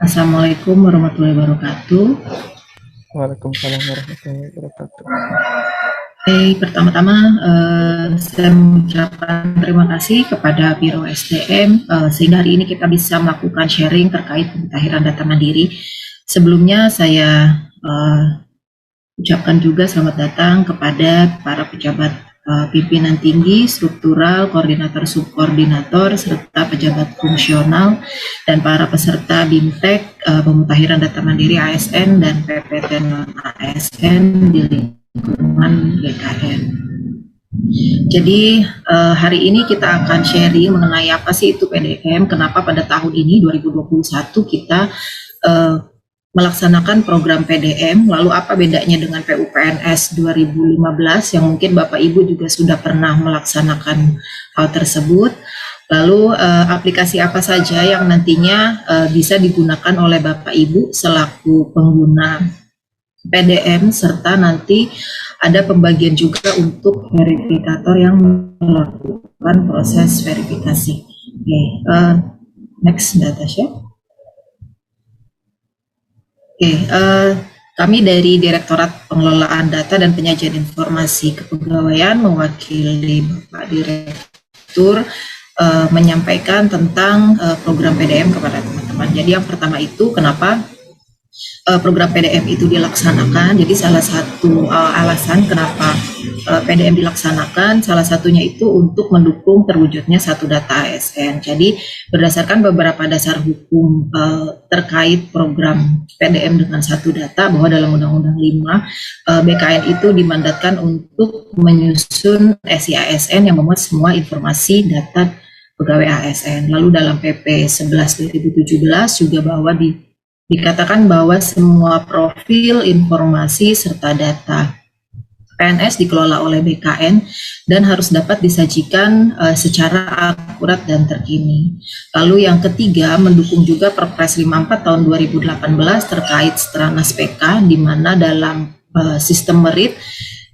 Assalamualaikum warahmatullahi wabarakatuh. Waalaikumsalam warahmatullahi wabarakatuh. Pertama-tama saya mengucapkan terima kasih kepada Biro SDM sehingga hari ini kita bisa melakukan sharing terkait pemutahiran data mandiri. Sebelumnya saya ucapkan juga selamat datang kepada para pejabat pimpinan tinggi, struktural, koordinator, subkoordinator, serta pejabat fungsional dan para peserta BIMTEK pemutahiran data mandiri ASN dan PPT non ASN di lingkungan BKN. Jadi hari ini kita akan sharing mengenai apa sih itu PDM, kenapa pada tahun ini 2021 kita melaksanakan program PDM, lalu apa bedanya dengan PUPNS 2015 yang mungkin Bapak Ibu juga sudah pernah melaksanakan hal tersebut, lalu aplikasi apa saja yang nantinya bisa digunakan oleh Bapak Ibu selaku pengguna PDM, serta nanti ada pembagian juga untuk verifikator yang melakukan proses verifikasi. Next data share. Kami dari Direktorat Pengelolaan Data dan Penyajian Informasi Kepegawaian mewakili Bapak Direktur menyampaikan tentang program PDM kepada teman-teman. Jadi yang pertama itu kenapa program PDM itu dilaksanakan. Jadi salah satu alasan kenapa PDM dilaksanakan, salah satunya itu untuk mendukung terwujudnya satu data ASN. Jadi berdasarkan beberapa dasar hukum terkait program PDM dengan satu data, bahwa dalam Undang-Undang 5 BKN itu dimandatkan untuk menyusun SI-ASN yang memuat semua informasi data pegawai ASN. Lalu dalam PP 11 2017 juga bahwa dikatakan bahwa semua profil, informasi, serta data PNS dikelola oleh BKN dan harus dapat disajikan secara akurat dan terkini. Lalu yang ketiga, mendukung juga Perpres 54 tahun 2018 terkait Stranas PK, di mana dalam sistem merit,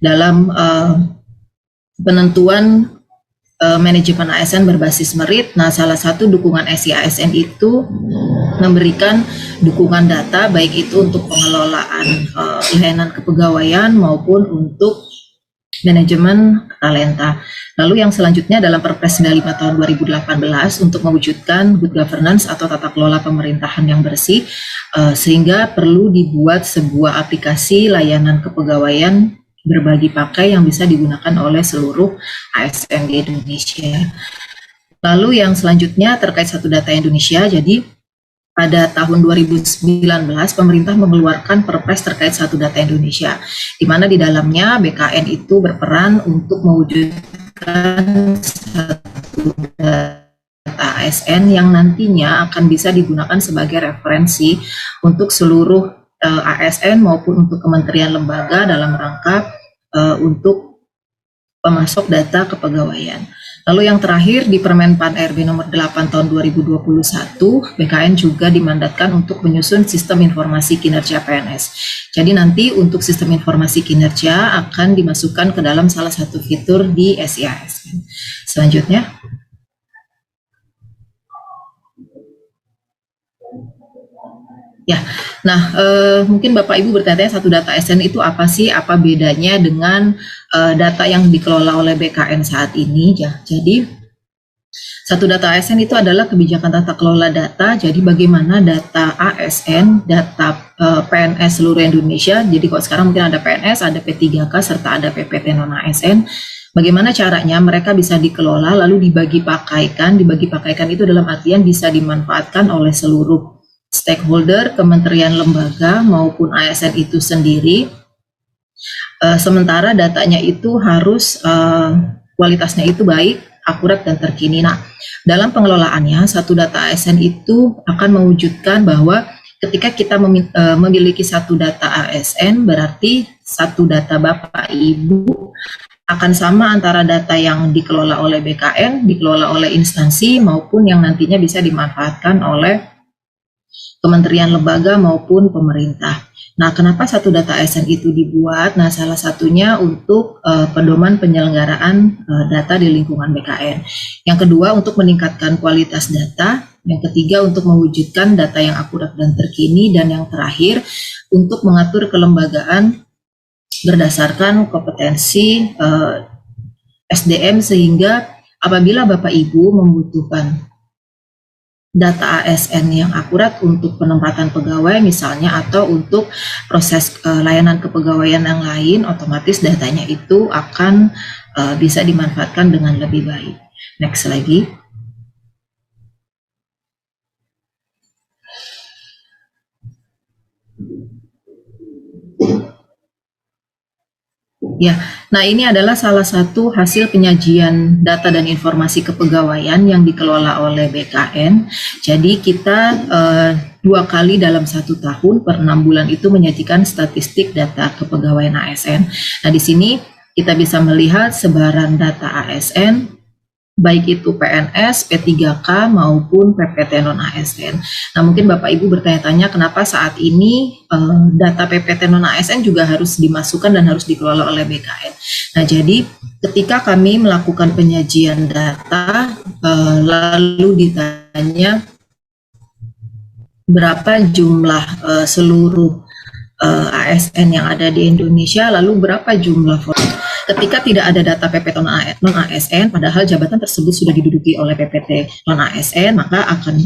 dalam penentuan manajemen ASN berbasis merit. Nah, salah satu dukungan SI ASN itu memberikan dukungan data, baik itu untuk pengelolaan layanan kepegawaian maupun untuk manajemen talenta. Lalu yang selanjutnya dalam Perpres 95 tahun 2018 untuk mewujudkan good governance atau tata kelola pemerintahan yang bersih, sehingga perlu dibuat sebuah aplikasi layanan kepegawaian berbagi pakai yang bisa digunakan oleh seluruh ASN di Indonesia. Lalu yang selanjutnya terkait satu data Indonesia, jadi pada tahun 2019 pemerintah mengeluarkan Perpres terkait satu data Indonesia, di mana di dalamnya BKN itu berperan untuk mewujudkan satu data ASN yang nantinya akan bisa digunakan sebagai referensi untuk seluruh ASN maupun untuk kementerian lembaga dalam rangka untuk pemasok data kepegawaian. Lalu yang terakhir di Permen-Pan RB nomor 8 tahun 2021, BKN juga dimandatkan untuk menyusun sistem informasi kinerja PNS. Jadi nanti untuk sistem informasi kinerja akan dimasukkan ke dalam salah satu fitur di SI-ASN. Selanjutnya. Ya, nah mungkin Bapak Ibu bertanya satu data ASN itu apa sih? Apa bedanya dengan data yang dikelola oleh BKN saat ini? Ya, jadi satu data ASN itu adalah kebijakan tata kelola data. Jadi bagaimana data ASN, data PNS seluruh Indonesia. Jadi kalau sekarang mungkin ada PNS, ada P3K, serta ada PPT non ASN. Bagaimana caranya mereka bisa dikelola lalu dibagi pakaikan. Dibagi pakaikan itu dalam artian bisa dimanfaatkan oleh seluruh stakeholder, kementerian lembaga maupun ASN itu sendiri. Sementara datanya itu harus kualitasnya itu baik, akurat dan terkini. Nah, dalam pengelolaannya satu data ASN itu akan mewujudkan bahwa ketika kita memiliki satu data ASN, berarti satu data Bapak Ibu akan sama antara data yang dikelola oleh BKN, dikelola oleh instansi maupun yang nantinya bisa dimanfaatkan oleh kementerian lembaga maupun pemerintah. Nah, kenapa satu data ASN itu dibuat? Nah, salah satunya untuk pedoman penyelenggaraan data di lingkungan BKN. Yang kedua, untuk meningkatkan kualitas data. Yang ketiga, untuk mewujudkan data yang akurat dan terkini. Dan yang terakhir, untuk mengatur kelembagaan berdasarkan kompetensi SDM, sehingga apabila Bapak Ibu membutuhkan data ASN yang akurat untuk penempatan pegawai misalnya, atau untuk proses layanan kepegawaian yang lain, otomatis datanya itu akan bisa dimanfaatkan dengan lebih baik. Next lagi. Ya, nah ini adalah salah satu hasil penyajian data dan informasi kepegawaian yang dikelola oleh BKN. Jadi kita 2 kali dalam 1 tahun per 6 bulan itu menyajikan statistik data kepegawaian ASN. Nah di sini kita bisa melihat sebaran data ASN, baik itu PNS, P3K maupun PPT non-ASN. Nah mungkin Bapak Ibu bertanya-tanya kenapa saat ini data PPT non-ASN juga harus dimasukkan dan harus dikelola oleh BKN. Nah jadi ketika kami melakukan penyajian data, lalu ditanya berapa jumlah seluruh ASN yang ada di Indonesia, lalu berapa jumlah ketika tidak ada data PPT non-ASN, padahal jabatan tersebut sudah diduduki oleh PPT non-ASN, maka akan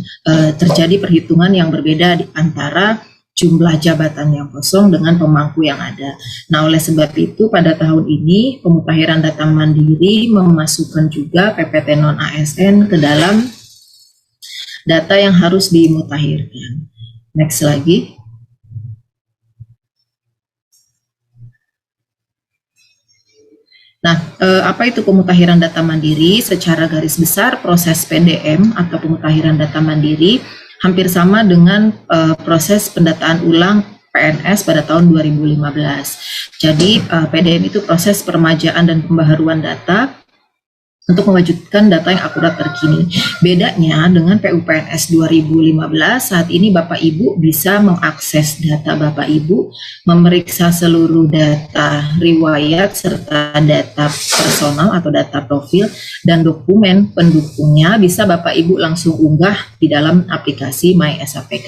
terjadi perhitungan yang berbeda di antara jumlah jabatan yang kosong dengan pemangku yang ada. Nah, oleh sebab itu pada tahun ini Pemutakhiran Data Mandiri memasukkan juga PPT non-ASN ke dalam data yang harus dimutakhirkan. Next lagi. Nah, apa itu pemutakhiran data mandiri? Secara garis besar, proses PDM atau pemutakhiran data mandiri hampir sama dengan proses pendataan ulang PNS pada tahun 2015. Jadi, PDM itu proses peremajaan dan pembaharuan data untuk mewujudkan data yang akurat terkini. Bedanya dengan PUPNS 2015, saat ini Bapak Ibu bisa mengakses data Bapak Ibu, memeriksa seluruh data riwayat serta data personal atau data profil, dan dokumen pendukungnya bisa Bapak Ibu langsung unggah di dalam aplikasi MySAPK.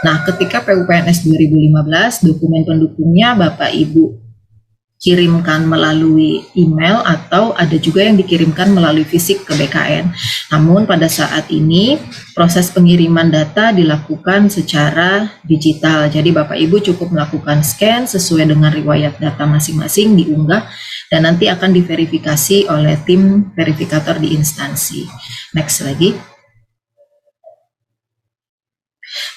Nah, ketika PUPNS 2015, dokumen pendukungnya Bapak Ibu kirimkan melalui email atau ada juga yang dikirimkan melalui fisik ke BKN. Namun pada saat ini proses pengiriman data dilakukan secara digital. Jadi Bapak Ibu cukup melakukan scan sesuai dengan riwayat data masing-masing, diunggah dan nanti akan diverifikasi oleh tim verifikator di instansi. Next lagi.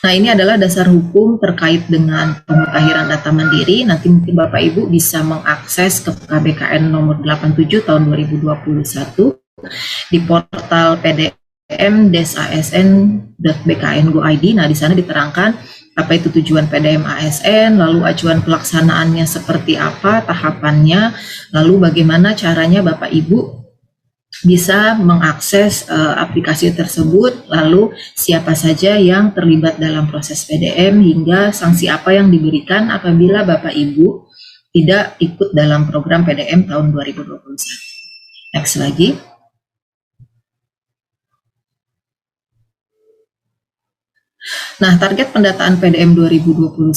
Nah, ini adalah dasar hukum terkait dengan pemutakhiran data mandiri. Nanti mungkin Bapak Ibu bisa mengakses ke KBKN nomor 87 tahun 2021 di portal pdm-asn.bkn.go.id. Nah, di sana diterangkan apa itu tujuan PDM ASN, lalu acuan pelaksanaannya seperti apa, tahapannya, lalu bagaimana caranya Bapak Ibu bisa mengakses aplikasi tersebut, lalu siapa saja yang terlibat dalam proses PDM, hingga sanksi apa yang diberikan apabila Bapak Ibu tidak ikut dalam program PDM tahun 2021. Next lagi. Nah, target pendataan PDM 2021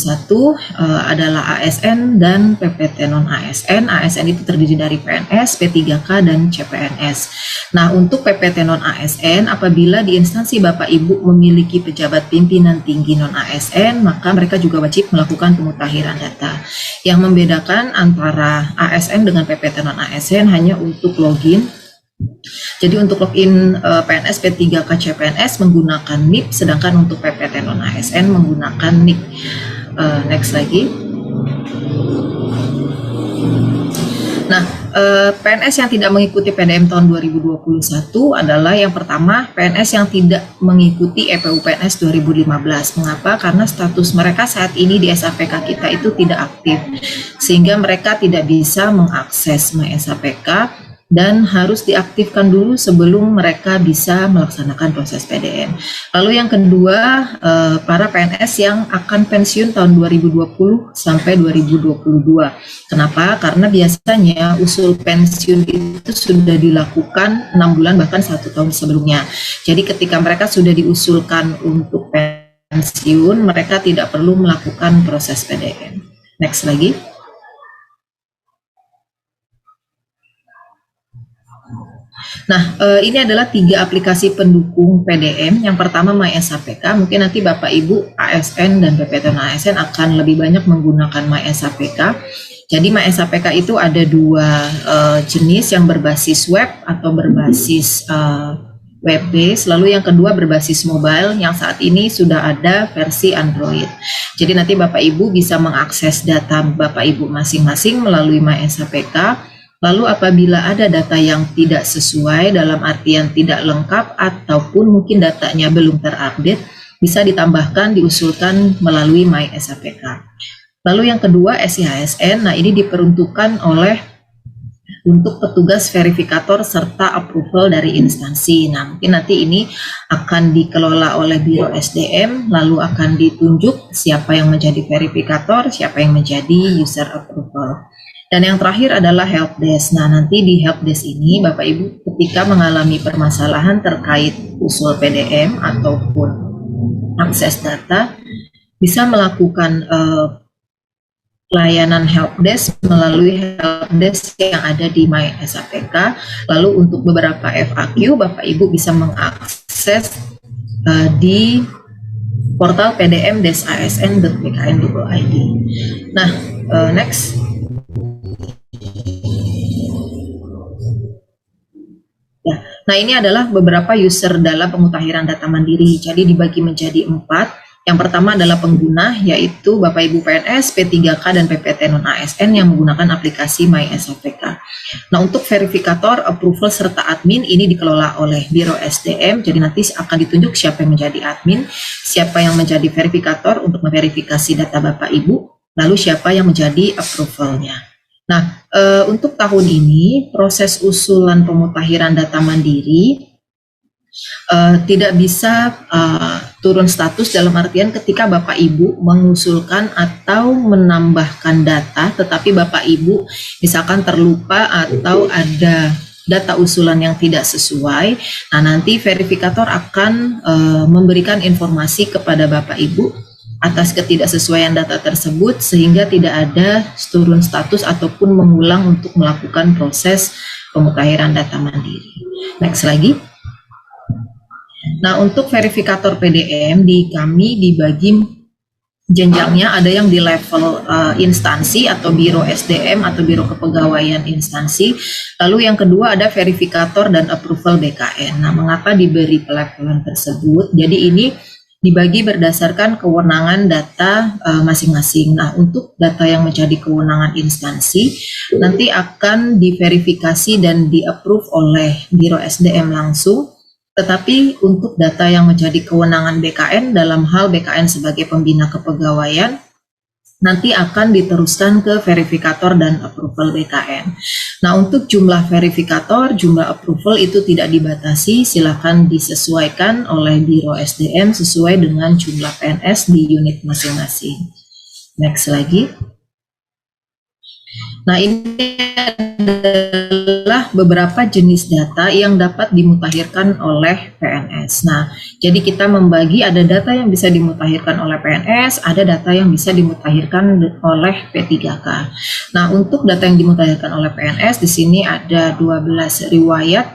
adalah ASN dan PPT non-ASN. ASN itu terdiri dari PNS, P3K, dan CPNS. Nah, untuk PPT non-ASN, apabila di instansi Bapak Ibu memiliki pejabat pimpinan tinggi non-ASN, maka mereka juga wajib melakukan pemutakhiran data. Yang membedakan antara ASN dengan PPT non-ASN hanya untuk login. Jadi untuk login PNS, P3K, CPNS menggunakan NIP, sedangkan untuk PPT non-ASN menggunakan NIK. Next lagi. Nah, PNS yang tidak mengikuti PDM tahun 2021 adalah yang pertama, PNS yang tidak mengikuti EPUPNS 2015. Mengapa? Karena status mereka saat ini di SAPK kita itu tidak aktif, sehingga mereka tidak bisa mengakses MySAPK dan harus diaktifkan dulu sebelum mereka bisa melaksanakan proses PDM. Lalu yang kedua, para PNS yang akan pensiun tahun 2020 sampai 2022. Kenapa? Karena biasanya usul pensiun itu sudah dilakukan 6 bulan bahkan 1 tahun sebelumnya. Jadi ketika mereka sudah diusulkan untuk pensiun, mereka tidak perlu melakukan proses PDM. Next lagi. Nah, ini adalah 3 aplikasi pendukung PDM. Yang pertama MySAPK, mungkin nanti Bapak Ibu ASN dan PPT ASN akan lebih banyak menggunakan MySAPK. Jadi MySAPK itu ada 2 jenis, yang berbasis web atau berbasis web base, lalu yang kedua berbasis mobile yang saat ini sudah ada versi Android. Jadi nanti Bapak Ibu bisa mengakses data Bapak Ibu masing-masing melalui MySAPK. Lalu apabila ada data yang tidak sesuai, dalam artian tidak lengkap ataupun mungkin datanya belum terupdate, bisa ditambahkan, diusulkan melalui MySAPK. Lalu yang kedua SIHSN, nah ini diperuntukkan untuk petugas verifikator serta approval dari instansi. Nah mungkin nanti ini akan dikelola oleh Biro SDM, lalu akan ditunjuk siapa yang menjadi verifikator, siapa yang menjadi user approval. Dan yang terakhir adalah helpdesk. Nah, nanti di helpdesk ini Bapak Ibu ketika mengalami permasalahan terkait usul PDM ataupun akses data, bisa melakukan layanan helpdesk melalui helpdesk yang ada di MySAPK. Lalu untuk beberapa FAQ, Bapak Ibu bisa mengakses di portal pdm-asn.bkn.id. Nah, next. Nah ini adalah beberapa user dalam pemutakhiran data mandiri. Jadi dibagi menjadi 4. Yang pertama adalah pengguna, yaitu Bapak Ibu PNS, P3K, dan PPT non-ASN yang menggunakan aplikasi MySAPK. Nah untuk verifikator, approval, serta admin ini dikelola oleh Biro SDM. Jadi nanti akan ditunjuk siapa yang menjadi admin, siapa yang menjadi verifikator untuk memverifikasi data Bapak Ibu, lalu siapa yang menjadi approvalnya. Nah, untuk tahun ini proses usulan pemutakhiran data mandiri tidak bisa turun status, dalam artian ketika Bapak Ibu mengusulkan atau menambahkan data, tetapi Bapak Ibu misalkan terlupa atau ada data usulan yang tidak sesuai, nah nanti verifikator akan memberikan informasi kepada Bapak Ibu atas ketidaksesuaian data tersebut sehingga tidak ada turun status ataupun mengulang untuk melakukan proses pemutakhiran data mandiri. Next lagi. Nah, untuk verifikator PDM di kami dibagi jenjangnya, ada yang di level instansi atau Biro SDM atau Biro Kepegawaian instansi. Lalu yang kedua ada verifikator dan approval BKN. Nah, mengapa diberi pelevelan tersebut? Jadi ini dibagi berdasarkan kewenangan data masing-masing. Nah, untuk data yang menjadi kewenangan instansi nanti akan diverifikasi dan di-approve oleh Biro SDM langsung. Tetapi untuk data yang menjadi kewenangan BKN dalam hal BKN sebagai pembina kepegawaian nanti akan diteruskan ke verifikator dan approval BKN. Nah, untuk jumlah verifikator, jumlah approval itu tidak dibatasi, silakan disesuaikan oleh Biro SDM sesuai dengan jumlah PNS di unit masing-masing. Next lagi. Nah, ini adalah beberapa jenis data yang dapat dimutakhirkan oleh PNS. Nah, jadi kita membagi, ada data yang bisa dimutakhirkan oleh PNS, ada data yang bisa dimutakhirkan oleh P3K. Nah, untuk data yang dimutakhirkan oleh PNS di sini ada 12 riwayat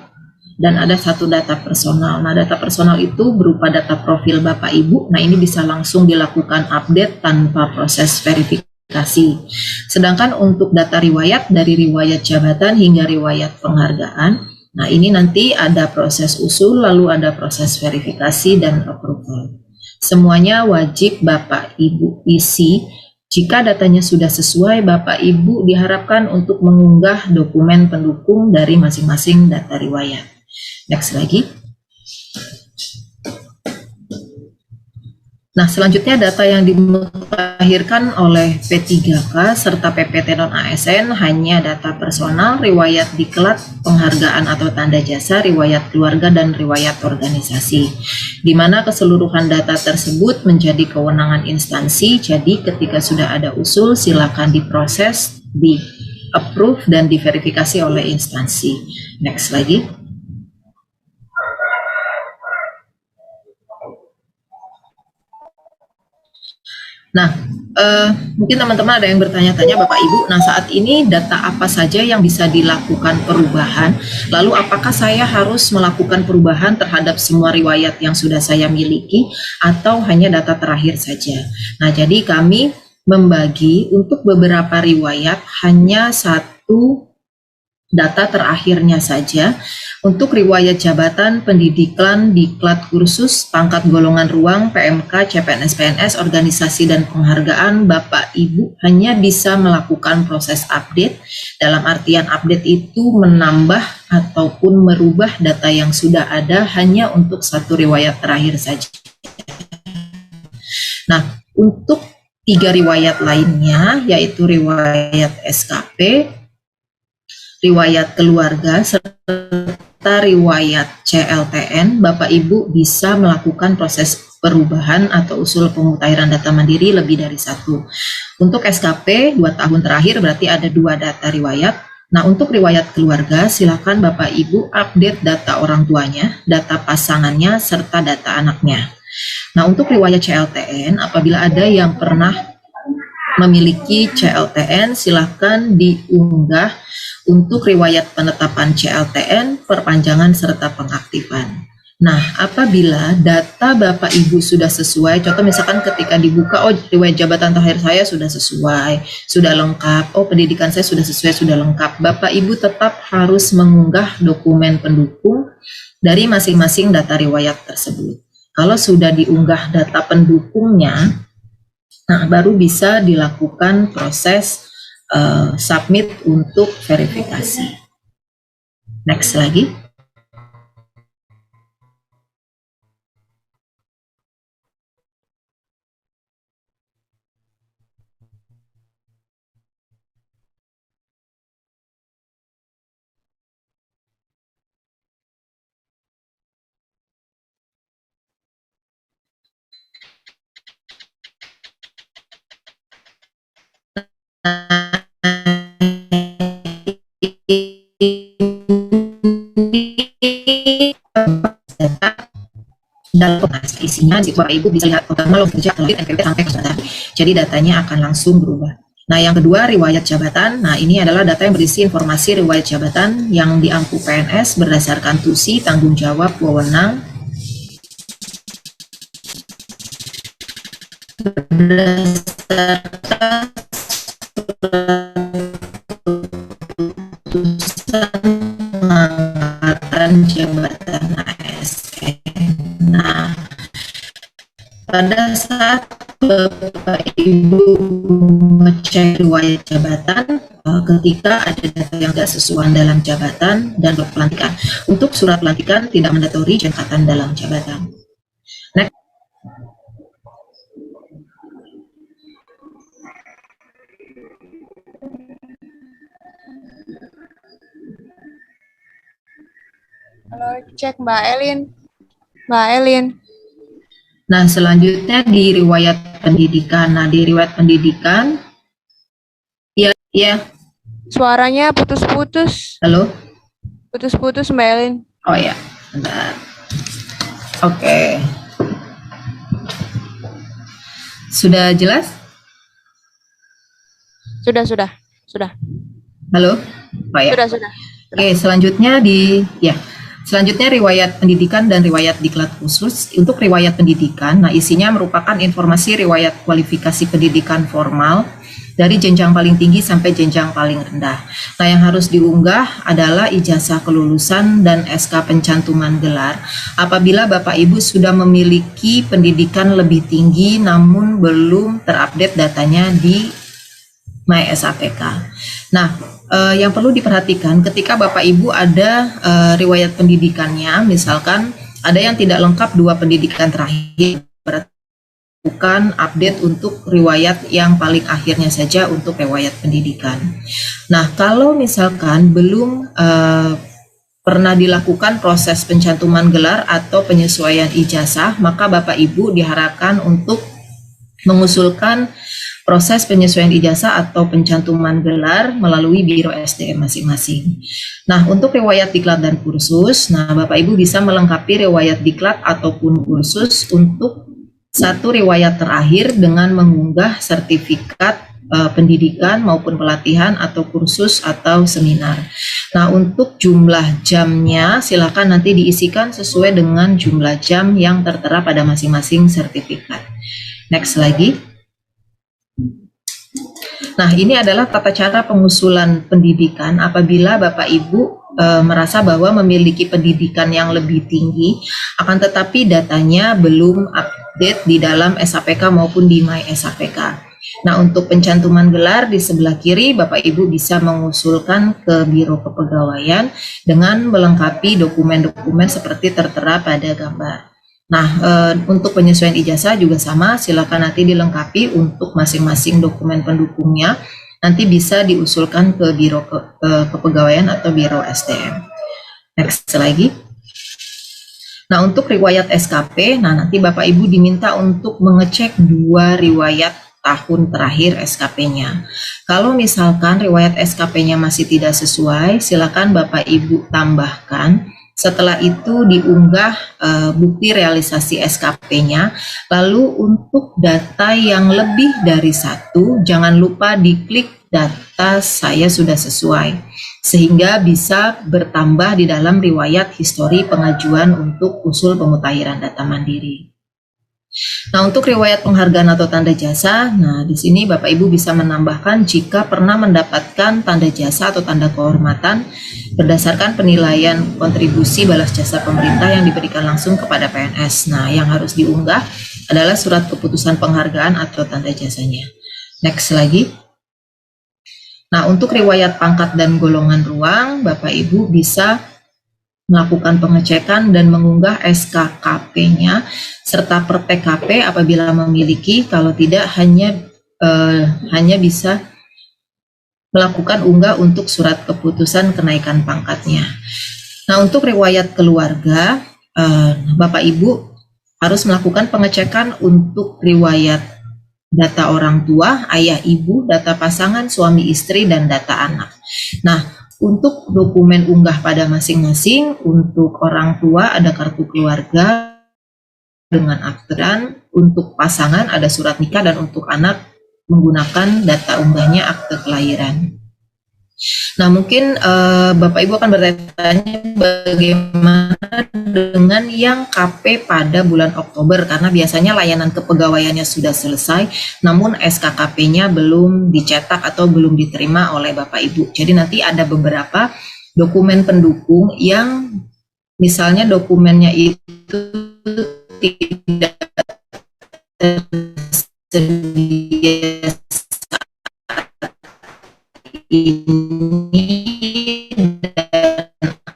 dan ada 1 data personal. Nah, data personal itu berupa data profil Bapak Ibu. Nah, ini bisa langsung dilakukan update tanpa proses verifikasi. Sedangkan untuk data riwayat dari riwayat jabatan hingga riwayat penghargaan, nah ini nanti ada proses usul, lalu ada proses verifikasi dan approval. Semuanya wajib Bapak Ibu isi. Jika datanya sudah sesuai, Bapak Ibu diharapkan untuk mengunggah dokumen pendukung dari masing-masing data riwayat. Next lagi. Nah, selanjutnya data yang dimutakhirkan oleh P3K serta PPT non-ASN hanya data personal, riwayat diklat, penghargaan atau tanda jasa, riwayat keluarga, dan riwayat organisasi. Di mana keseluruhan data tersebut menjadi kewenangan instansi, jadi ketika sudah ada usul, silakan diproses, di-approve, dan diverifikasi oleh instansi. Next lagi. Nah, mungkin teman-teman ada yang bertanya-tanya Bapak Ibu, nah saat ini data apa saja yang bisa dilakukan perubahan, lalu apakah saya harus melakukan perubahan terhadap semua riwayat yang sudah saya miliki, atau hanya data terakhir saja. Nah, jadi kami membagi untuk beberapa riwayat hanya satu data terakhirnya saja. Untuk riwayat jabatan, pendidikan, diklat kursus, pangkat golongan ruang, PMK, CPNS, PNS, organisasi, dan penghargaan, Bapak Ibu hanya bisa melakukan proses update. Dalam artian update itu menambah ataupun merubah data yang sudah ada hanya untuk satu riwayat terakhir saja. Nah, untuk 3 riwayat lainnya, yaitu riwayat SKP, riwayat keluarga, serta riwayat CLTN, Bapak Ibu bisa melakukan proses perubahan atau usul pemutakhiran data mandiri lebih dari satu. Untuk SKP 2 tahun terakhir berarti ada 2 data riwayat. Nah, untuk riwayat keluarga silakan Bapak Ibu update data orang tuanya, data pasangannya, serta data anaknya. Nah, untuk riwayat CLTN apabila ada yang pernah memiliki CLTN silakan diunggah untuk riwayat penetapan CLTN, perpanjangan, serta pengaktifan. Nah, apabila data Bapak Ibu sudah sesuai, contoh misalkan ketika dibuka, oh riwayat jabatan terakhir saya sudah sesuai, sudah lengkap, oh pendidikan saya sudah sesuai, sudah lengkap, Bapak Ibu tetap harus mengunggah dokumen pendukung dari masing-masing data riwayat tersebut. Kalau sudah diunggah data pendukungnya, nah baru bisa dilakukan proses submit untuk verifikasi. Next lagi. Dalam isinya, Bapak Ibu bisa lihat pertama log kerja audit NPWP sampai kesulitan. Jadi datanya akan langsung berubah. Nah, yang kedua riwayat jabatan. Nah, ini adalah data yang berisi informasi riwayat jabatan yang diampu PNS berdasarkan tusi, tanggung jawab, wewenang, berdasarkan pengangkatan jabatan ASN. Nah, pada saat Bapak Ibu mengecek riwayat jabatan, ketika ada data yang tidak sesuai dalam jabatan dan pelantikan, untuk surat pelantikan tidak mandatori jabatan dalam jabatan. Next. Halo, cek Mbak Elin. Mbak Elin. Nah, selanjutnya di riwayat pendidikan. Nah, di riwayat pendidikan, ya. Suaranya putus-putus. Halo? Putus-putus Mbak Elin. Oh ya, bentar. Oke. Sudah jelas? Sudah. Halo? Oh ya. Sudah. Oke, selanjutnya riwayat pendidikan dan riwayat diklat khusus. Untuk riwayat pendidikan, nah isinya merupakan informasi riwayat kualifikasi pendidikan formal dari jenjang paling tinggi sampai jenjang paling rendah. Nah, yang harus diunggah adalah ijazah kelulusan dan SK pencantuman gelar. Apabila Bapak Ibu sudah memiliki pendidikan lebih tinggi namun belum terupdate datanya di MySAPK. Nah, yang perlu diperhatikan ketika Bapak Ibu ada riwayat pendidikannya, misalkan ada yang tidak lengkap 2 pendidikan terakhir, bukan update untuk riwayat yang paling akhirnya saja untuk riwayat pendidikan. Nah, kalau misalkan belum pernah dilakukan proses pencantuman gelar atau penyesuaian ijazah, maka Bapak Ibu diharapkan untuk mengusulkan proses penyesuaian ijazah atau pencantuman gelar melalui Biro SDM masing-masing. Nah, untuk riwayat diklat dan kursus, nah Bapak Ibu bisa melengkapi riwayat diklat ataupun kursus untuk satu riwayat terakhir dengan mengunggah sertifikat pendidikan maupun pelatihan atau kursus atau seminar. Nah, untuk jumlah jamnya silakan nanti diisikan sesuai dengan jumlah jam yang tertera pada masing-masing sertifikat. Next lagi. Nah, ini adalah tata cara pengusulan pendidikan apabila Bapak Ibu merasa bahwa memiliki pendidikan yang lebih tinggi, akan tetapi datanya belum update di dalam SAPK maupun di My SAPK. Nah, untuk pencantuman gelar di sebelah kiri, Bapak Ibu bisa mengusulkan ke Biro Kepegawaian dengan melengkapi dokumen-dokumen seperti tertera pada gambar. Nah, untuk penyesuaian ijazah juga sama, silakan nanti dilengkapi untuk masing-masing dokumen pendukungnya. Nanti bisa diusulkan ke Biro Kepegawaian atau Biro SDM. Next lagi. Nah, untuk riwayat SKP, nah nanti Bapak Ibu diminta untuk mengecek 2 riwayat tahun terakhir SKP-nya. Kalau misalkan riwayat SKP-nya masih tidak sesuai, silakan Bapak Ibu tambahkan. Setelah itu diunggah bukti realisasi SKP-nya. Lalu untuk data yang lebih dari 1, jangan lupa diklik data saya sudah sesuai, sehingga bisa bertambah di dalam riwayat histori pengajuan untuk usul pemutahiran data mandiri. Nah, untuk riwayat penghargaan atau tanda jasa, nah di sini Bapak Ibu bisa menambahkan jika pernah mendapatkan tanda jasa atau tanda kehormatan berdasarkan penilaian kontribusi balas jasa pemerintah yang diberikan langsung kepada PNS. Nah, yang harus diunggah adalah surat keputusan penghargaan atau tanda jasanya. Next lagi. Nah, untuk riwayat pangkat dan golongan ruang, Bapak Ibu bisa melakukan pengecekan dan mengunggah SKKP-nya serta per TKP apabila memiliki, kalau tidak hanya bisa melakukan unggah untuk surat keputusan kenaikan pangkatnya. Nah, untuk riwayat keluarga, Bapak Ibu harus melakukan pengecekan untuk riwayat data orang tua, ayah ibu, data pasangan, suami istri, dan data anak. Nah, untuk dokumen unggah pada masing-masing, untuk orang tua ada kartu keluarga dengan akte, untuk pasangan ada surat nikah, dan untuk anak menggunakan data unggahnya akte kelahiran. Nah, mungkin Bapak Ibu akan bertanya bagaimana dengan yang KP pada bulan Oktober, karena biasanya layanan kepegawaiannya sudah selesai, namun SKKP-nya belum dicetak atau belum diterima oleh Bapak Ibu. Jadi nanti ada beberapa dokumen pendukung yang misalnya dokumennya itu tidak tersedia ini, dan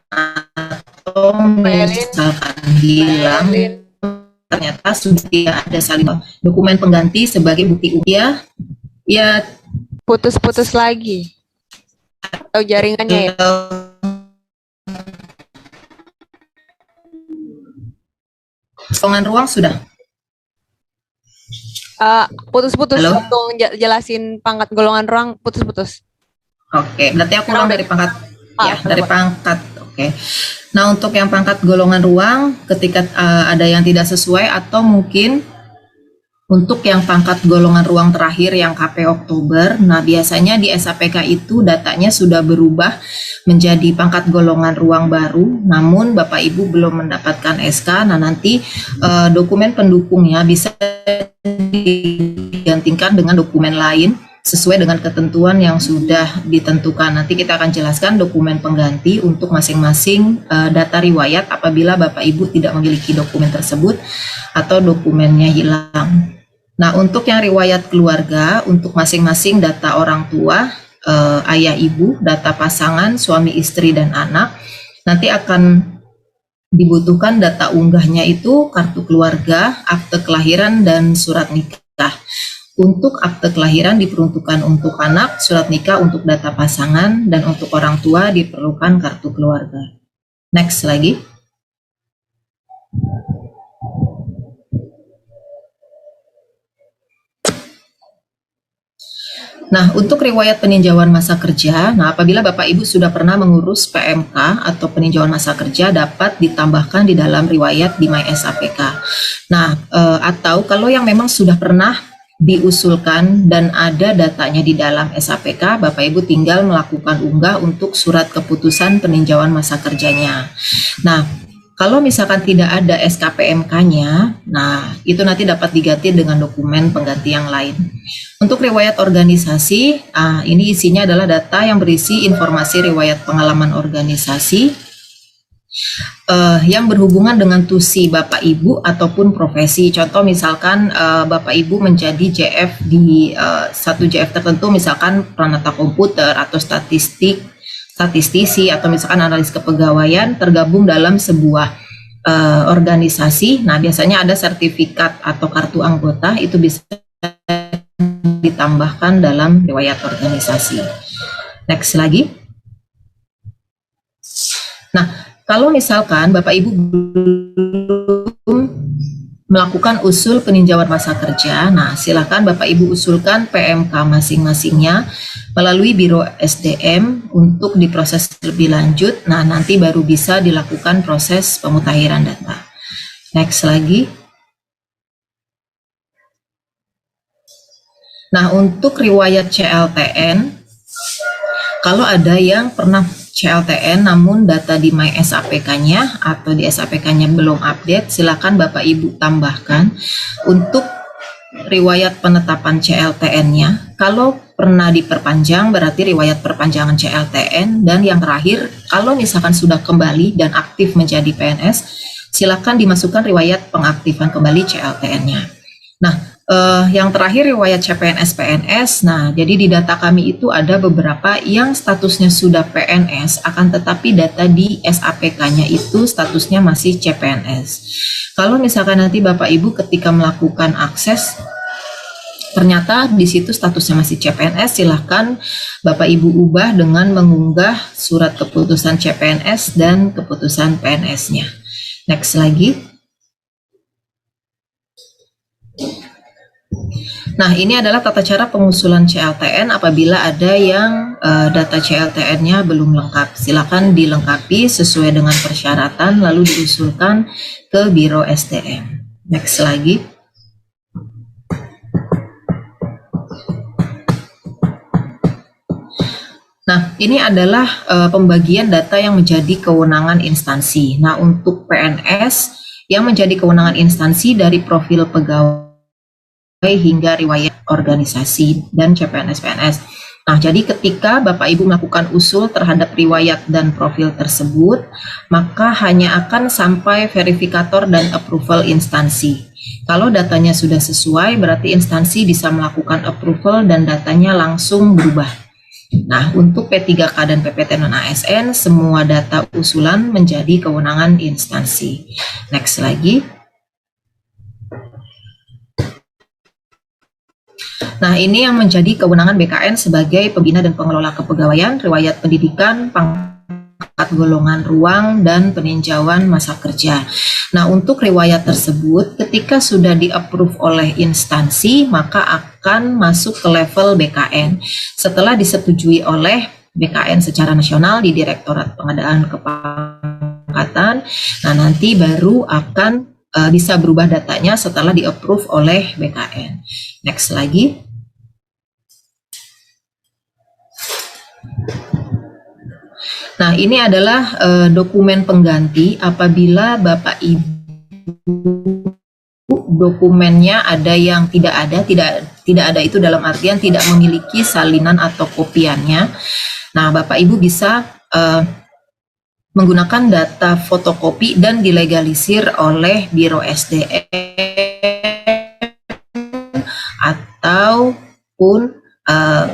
atau misalkan hilang, ternyata sudah tidak ada salin dokumen pengganti sebagai bukti usia, ya Putus-putus lagi. Atau jaringannya ya? Golongan ruang sudah. Putus-putus. Halo? Untuk jelasin pangkat golongan ruang, putus-putus. Oke, berarti aku ulang dari pangkat. Ya, dari boleh. pangkat. Oke. Nah, untuk yang pangkat golongan ruang, ketika ada yang tidak sesuai atau mungkin untuk yang pangkat golongan ruang terakhir yang KP Oktober, nah biasanya di SAPK itu datanya sudah berubah menjadi pangkat golongan ruang baru, namun Bapak Ibu belum mendapatkan SK. Nah, nanti dokumen pendukungnya bisa digantikan dengan dokumen lain sesuai dengan ketentuan yang sudah ditentukan. Nanti kita akan jelaskan dokumen pengganti untuk masing-masing data riwayat apabila Bapak Ibu tidak memiliki dokumen tersebut atau dokumennya hilang. Nah, untuk yang riwayat keluarga, untuk masing-masing data orang tua, ayah ibu, data pasangan, suami istri, dan anak, nanti akan dibutuhkan data unggahnya itu kartu keluarga, akte kelahiran, dan surat nikah. Untuk akte kelahiran diperuntukkan untuk anak, surat nikah untuk data pasangan, dan untuk orang tua diperlukan kartu keluarga. Next lagi. Nah, untuk riwayat peninjauan masa kerja, nah apabila Bapak Ibu sudah pernah mengurus PMK atau peninjauan masa kerja dapat ditambahkan di dalam riwayat di MySAPK. Nah, atau kalau yang memang sudah pernah diusulkan dan ada datanya di dalam SAPK, Bapak Ibu tinggal melakukan unggah untuk surat keputusan peninjauan masa kerjanya. Nah, kalau misalkan tidak ada SKPMK-nya, nah itu nanti dapat diganti dengan dokumen pengganti yang lain. Untuk riwayat organisasi, ini isinya adalah data yang berisi informasi riwayat pengalaman organisasi yang berhubungan dengan tusi Bapak Ibu ataupun profesi. Contoh misalkan Bapak Ibu menjadi JF di satu JF tertentu, misalkan pranata komputer atau statistisi atau misalkan analis kepegawaian tergabung dalam sebuah organisasi. Nah, biasanya ada sertifikat atau kartu anggota, itu bisa ditambahkan dalam riwayat organisasi. Next lagi. Nah, kalau misalkan Bapak Ibu belum melakukan usul peninjauan masa kerja, nah silakan Bapak Ibu usulkan PMK masing-masingnya melalui Biro SDM untuk diproses lebih lanjut. Nah, nanti baru bisa dilakukan proses pemutahiran data. Next lagi. Nah, untuk riwayat CLTN, kalau ada yang pernah CLTN namun data di MySAPK-nya atau di SAPK-nya belum update, silakan Bapak Ibu tambahkan. Untuk riwayat penetapan CLTN-nya, kalau pernah diperpanjang berarti riwayat perpanjangan CLTN, dan yang terakhir kalau misalkan sudah kembali dan aktif menjadi PNS, silakan dimasukkan riwayat pengaktifan kembali CLTN-nya. Nah, yang terakhir riwayat CPNS-PNS. Nah, jadi di data kami itu ada beberapa yang statusnya sudah PNS, akan tetapi data di SAPK-nya itu statusnya masih CPNS. Kalau misalkan nanti Bapak Ibu ketika melakukan akses, ternyata di situ statusnya masih CPNS, silahkan Bapak Ibu ubah dengan mengunggah surat keputusan CPNS dan keputusan PNS-nya. Next lagi. Nah, ini adalah tata cara pengusulan CLTN apabila ada yang data CLTN-nya belum lengkap. Silakan dilengkapi sesuai dengan persyaratan lalu diusulkan ke Biro SDM. Next lagi. Nah, ini adalah pembagian data yang menjadi kewenangan instansi. Nah, untuk PNS yang menjadi kewenangan instansi dari profil pegawai hingga riwayat organisasi dan CPNS-PNS. Nah, jadi ketika Bapak Ibu melakukan usul terhadap riwayat dan profil tersebut, maka hanya akan sampai verifikator dan approval instansi. Kalau datanya sudah sesuai, berarti instansi bisa melakukan approval dan datanya langsung berubah. Nah, untuk P3K dan PPT non-ASN, semua data usulan menjadi kewenangan instansi. Next lagi. Nah, ini yang menjadi kewenangan BKN sebagai pembina dan pengelola kepegawaian, riwayat pendidikan, pangkat golongan ruang, dan peninjauan masa kerja. Nah, untuk riwayat tersebut, ketika sudah di-approve oleh instansi, maka akan masuk ke level BKN. Setelah disetujui oleh BKN secara nasional di Direktorat Pengadaan Kepangkatan, nah nanti baru akan bisa berubah datanya setelah di-approve oleh BKN. Next lagi. Nah, ini adalah dokumen pengganti apabila Bapak Ibu dokumennya ada yang tidak ada itu dalam artian tidak memiliki salinan atau kopiannya. Nah, Bapak Ibu bisa menggunakan data fotokopi dan dilegalisir oleh Biro SDM ataupun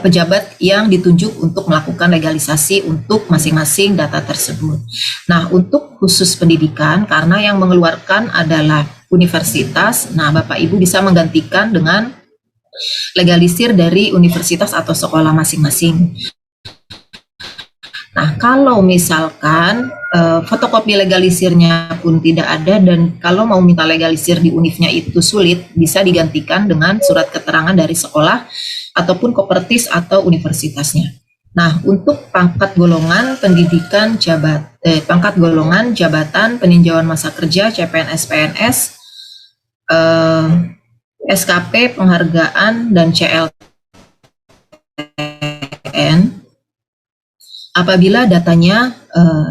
pejabat yang ditunjuk untuk melakukan legalisasi untuk masing-masing data tersebut. Nah, untuk khusus pendidikan, karena yang mengeluarkan adalah universitas, nah Bapak Ibu bisa menggantikan dengan legalisir dari universitas atau sekolah masing-masing. Nah, kalau misalkan fotokopi legalisirnya pun tidak ada dan kalau mau minta legalisir di univnya itu sulit, bisa digantikan dengan surat keterangan dari sekolah ataupun kopertis atau universitasnya. Nah, untuk pangkat golongan pendidikan pangkat golongan jabatan peninjauan masa kerja CPNS PNS, SKP penghargaan dan CLTN, apabila datanya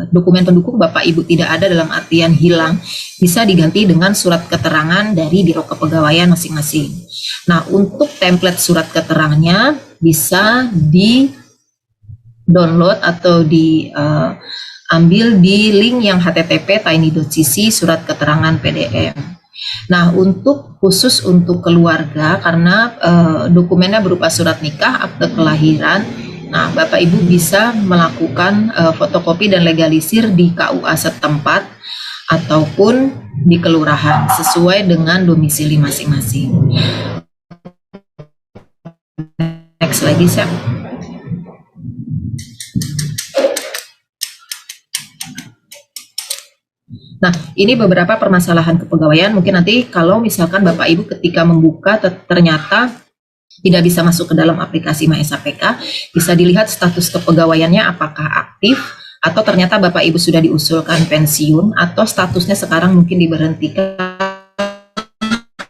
dokumen pendukung Bapak Ibu tidak ada dalam artian hilang, bisa diganti dengan surat keterangan dari Biro Kepegawaian masing-masing. Nah, untuk template surat keterangannya bisa di-download atau diambil di link yang http://tiny.cc surat keterangan PDM. Nah, khusus untuk keluarga, karena dokumennya berupa surat nikah, akte kelahiran, nah, Bapak Ibu bisa melakukan fotokopi dan legalisir di KUA setempat ataupun di kelurahan sesuai dengan domisili masing-masing. Next lagi, Chef. Nah, ini beberapa permasalahan kepegawaian. Mungkin nanti kalau misalkan Bapak Ibu ketika membuka ternyata tidak bisa masuk ke dalam aplikasi MySAPK, bisa dilihat status kepegawaiannya apakah aktif, atau ternyata Bapak Ibu sudah diusulkan pensiun, atau statusnya sekarang mungkin diberhentikan,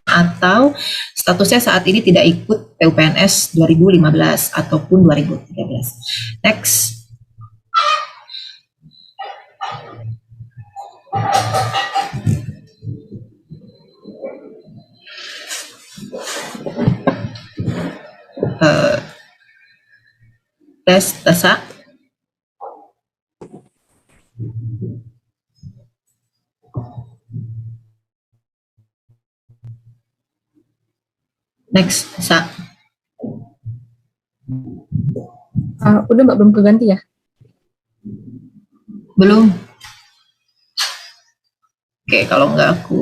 atau statusnya saat ini tidak ikut PUPNS 2015 ataupun 2013. Next. Tes Tasa. Next, Tasa. Udah Mbak, belum keganti ya? Belum. Oke, kalau enggak aku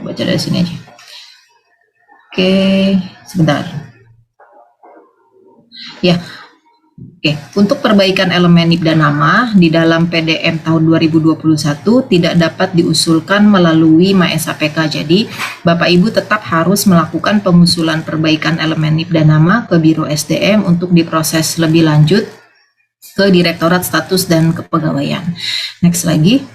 baca dari sini aja. Oke, sebentar. Ya, oke. Untuk perbaikan elemen NIP dan nama di dalam PDM tahun 2021 tidak dapat diusulkan melalui MySAPK. Jadi, Bapak Ibu tetap harus melakukan pengusulan perbaikan elemen NIP dan nama ke Biro SDM untuk diproses lebih lanjut ke Direktorat Status dan Kepegawaian. Next lagi.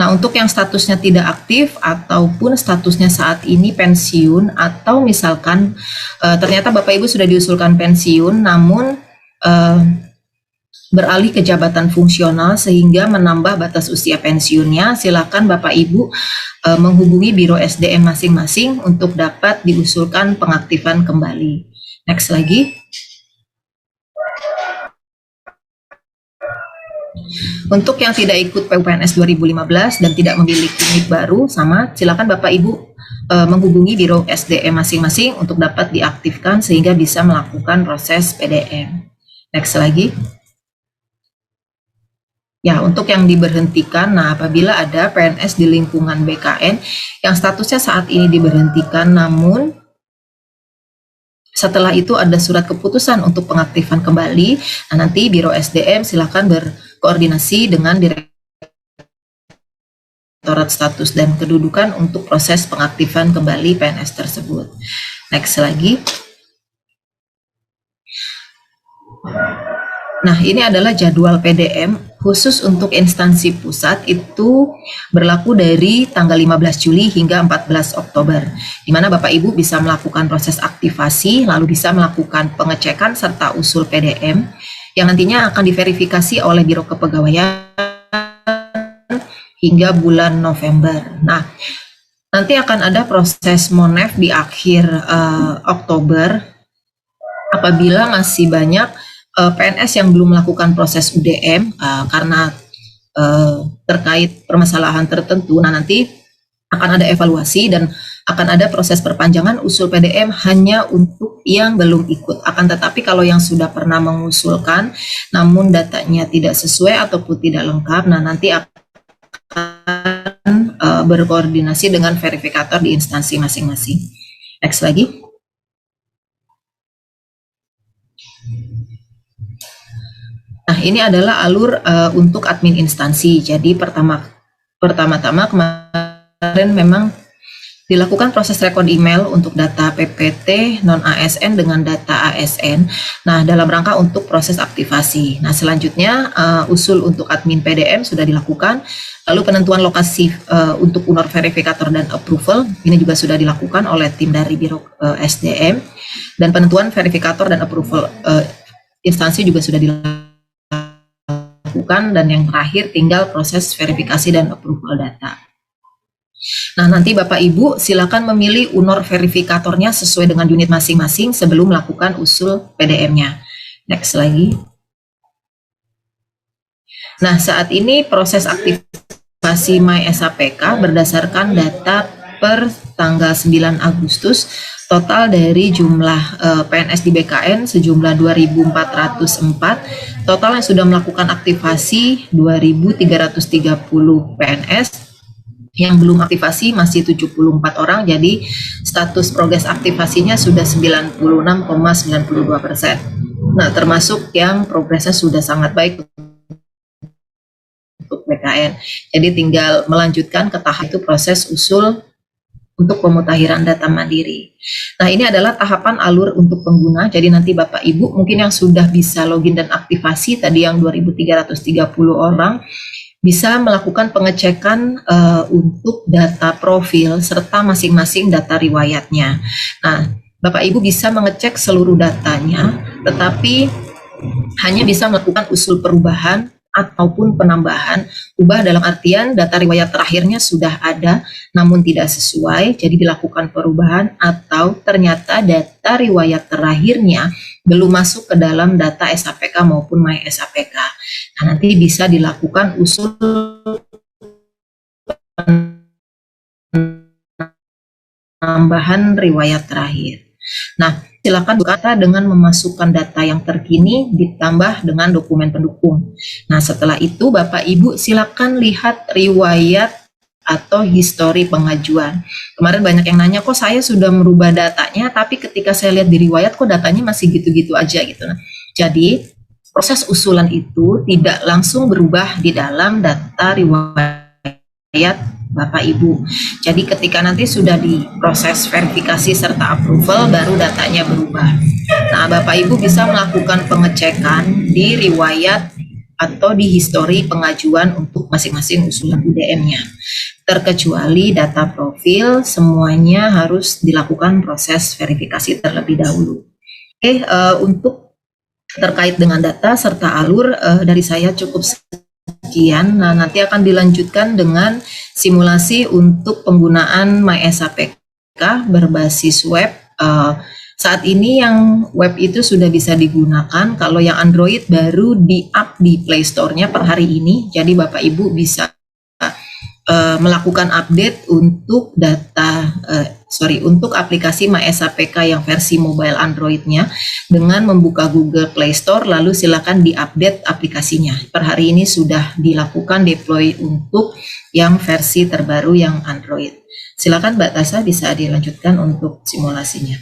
Nah, untuk yang statusnya tidak aktif ataupun statusnya saat ini pensiun, atau misalkan ternyata Bapak Ibu sudah diusulkan pensiun namun beralih ke jabatan fungsional sehingga menambah batas usia pensiunnya, silakan Bapak Ibu menghubungi Biro SDM masing-masing untuk dapat diusulkan pengaktifan kembali. Next lagi. Untuk yang tidak ikut PUPNS 2015 dan tidak memiliki NIP baru, silakan Bapak Ibu menghubungi Biro SDM masing-masing untuk dapat diaktifkan sehingga bisa melakukan proses PDM. Next lagi. Ya, untuk yang diberhentikan, nah apabila ada PNS di lingkungan BKN yang statusnya saat ini diberhentikan namun setelah itu ada surat keputusan untuk pengaktifan kembali, nah nanti Biro SDM silakan berkoordinasi dengan Direktorat Status dan Kedudukan untuk proses pengaktifan kembali PNS tersebut. Next lagi. Nah, ini adalah jadwal PDM khusus untuk instansi pusat, itu berlaku dari tanggal 15 Juli hingga 14 Oktober, di mana Bapak Ibu bisa melakukan proses aktivasi, lalu bisa melakukan pengecekan serta usul PDM yang nantinya akan diverifikasi oleh Biro Kepegawaian hingga bulan November. Nah, nanti akan ada proses Monef di akhir Oktober apabila masih banyak PNS yang belum melakukan proses UDM karena terkait permasalahan tertentu. Nah, nanti akan ada evaluasi dan akan ada proses perpanjangan usul PDM hanya untuk yang belum ikut. Akan tetapi kalau yang sudah pernah mengusulkan namun datanya tidak sesuai ataupun tidak lengkap, nah nanti akan berkoordinasi dengan verifikator di instansi masing-masing. Next lagi. Nah, ini adalah alur untuk admin instansi. Jadi pertama-tama kemarin memang dilakukan proses rekod email untuk data PPT non-ASN dengan data ASN. Nah, dalam rangka untuk proses aktivasi. Nah, selanjutnya usul untuk admin PDM sudah dilakukan. Lalu penentuan lokasi untuk UNOR verifikator dan approval ini juga sudah dilakukan oleh tim dari Biro SDM. Dan penentuan verifikator dan approval instansi juga sudah dilakukan. Dan yang terakhir tinggal proses verifikasi dan approval data. Nah, nanti Bapak Ibu silakan memilih UNOR verifikatornya sesuai dengan unit masing-masing sebelum melakukan usul PDM-nya. Next lagi. Nah, saat ini proses aktivasi MySAPK berdasarkan data per tanggal 9 Agustus, total dari jumlah PNS di BKN sejumlah 2.404, total yang sudah melakukan aktivasi 2.330 PNS, yang belum aktivasi masih 74 orang, jadi status progres aktivasinya sudah 96,92%. Nah, termasuk yang progresnya sudah sangat baik untuk BKN. Jadi tinggal melanjutkan ke tahap itu proses usul untuk pemutakhiran data mandiri. Nah, ini adalah tahapan alur untuk pengguna. Jadi nanti Bapak Ibu mungkin yang sudah bisa login dan aktivasi tadi yang 2.330 orang bisa melakukan pengecekan untuk data profil serta masing-masing data riwayatnya. Nah, Bapak Ibu bisa mengecek seluruh datanya, tetapi hanya bisa melakukan usul perubahan ataupun penambahan. Ubah dalam artian data riwayat terakhirnya sudah ada namun tidak sesuai, jadi dilakukan perubahan, atau ternyata data riwayat terakhirnya belum masuk ke dalam data SAPK maupun MySAPK. Nah, nanti bisa dilakukan usul penambahan riwayat terakhir. Nah, silakan berkata dengan memasukkan data yang terkini ditambah dengan dokumen pendukung. Nah, setelah itu Bapak Ibu silakan lihat riwayat atau histori pengajuan. Kemarin banyak yang nanya, kok saya sudah merubah datanya, tapi ketika saya lihat di riwayat kok datanya masih gitu-gitu aja gitu. Nah, jadi proses usulan itu tidak langsung berubah di dalam data riwayat Bapak Ibu. Jadi ketika nanti sudah diproses verifikasi serta approval baru datanya berubah. Nah, Bapak Ibu bisa melakukan pengecekan di riwayat atau di histori pengajuan untuk masing-masing usulan UDM-nya. Terkecuali data profil, semuanya harus dilakukan proses verifikasi terlebih dahulu. Oke, untuk terkait dengan data serta alur dari saya cukup sekian. Nah, nanti akan dilanjutkan dengan simulasi untuk penggunaan MySAPK berbasis web. Saat ini yang web itu sudah bisa digunakan. Kalau yang Android baru di-up di Play Store-nya per hari ini. Jadi Bapak Ibu bisa melakukan update untuk untuk aplikasi MySAPK yang versi mobile Android-nya dengan membuka Google Play Store, lalu silakan diupdate aplikasinya. Per hari ini sudah dilakukan deploy untuk yang versi terbaru yang Android. Silakan Mbak Tasa bisa dilanjutkan untuk simulasinya.